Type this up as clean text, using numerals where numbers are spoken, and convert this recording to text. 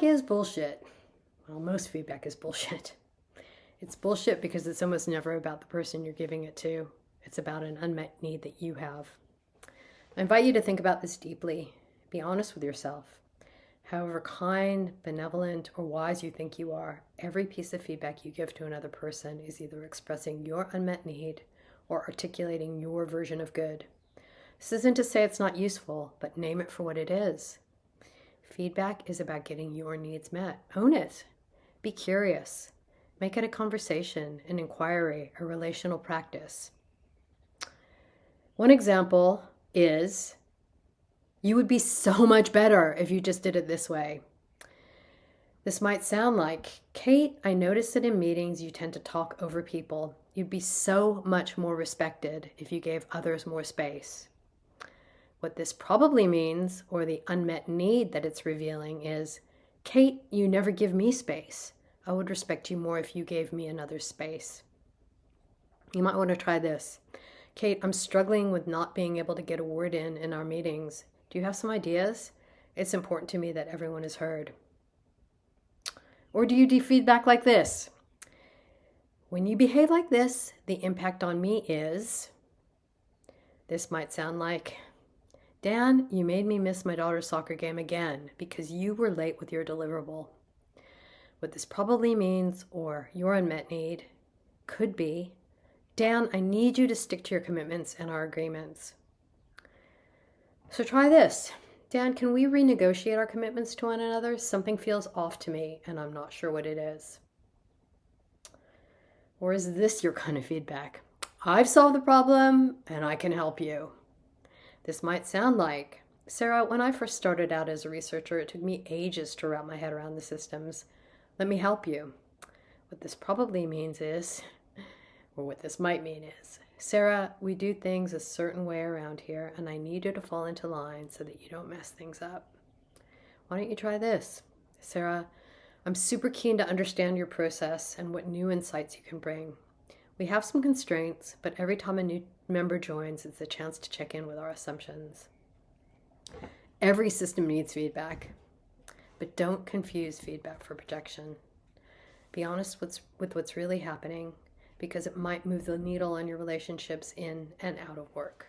feedback is bullshit. Well, most feedback is bullshit. It's bullshit because it's almost never about the person you're giving it to. It's about an unmet need that you have. I invite you to think about this deeply. Be honest with yourself. However kind, benevolent, or wise you think you are, every piece of feedback you give to another person is either expressing your unmet need or articulating your version of good. This isn't to say it's not useful, but name it for what it is. Feedback is about getting your needs met. Own it. Be curious. Make it a conversation, an inquiry, a relational practice. One example is, you would be so much better if you just did it this way. This might sound like, Kate, I noticed that in meetings you tend to talk over people. You'd be so much more respected if you gave others more space. What this probably means, or the unmet need that it's revealing, is, Kate, you never give me space. I would respect you more if you gave me another space. You might want to try this. Kate, I'm struggling with not being able to get a word in our meetings. Do you have some ideas? It's important to me that everyone is heard. Or do you do feedback like this? When you behave like this, the impact on me is, this might sound like, Dan, you made me miss my daughter's soccer game again because you were late with your deliverable. What this probably means, or your unmet need, could be, Dan, I need you to stick to your commitments and our agreements. So try this. Dan, can we renegotiate our commitments to one another? Something feels off to me and I'm not sure what it is. Or is this your kind of feedback? I've solved the problem and I can help you. This might sound like, Sarah, when I first started out as a researcher, it took me ages to wrap my head around the systems. Let me help you. What this probably means is, or what this might mean is, Sarah, we do things a certain way around here, and I need you to fall into line so that you don't mess things up. Why don't you try this? Sarah, I'm super keen to understand your process and what new insights you can bring. We have some constraints, but every time a new member joins, it's a chance to check in with our assumptions. Every system needs feedback, but don't confuse feedback for projection. Be honest with what's really happening, because it might move the needle on your relationships in and out of work.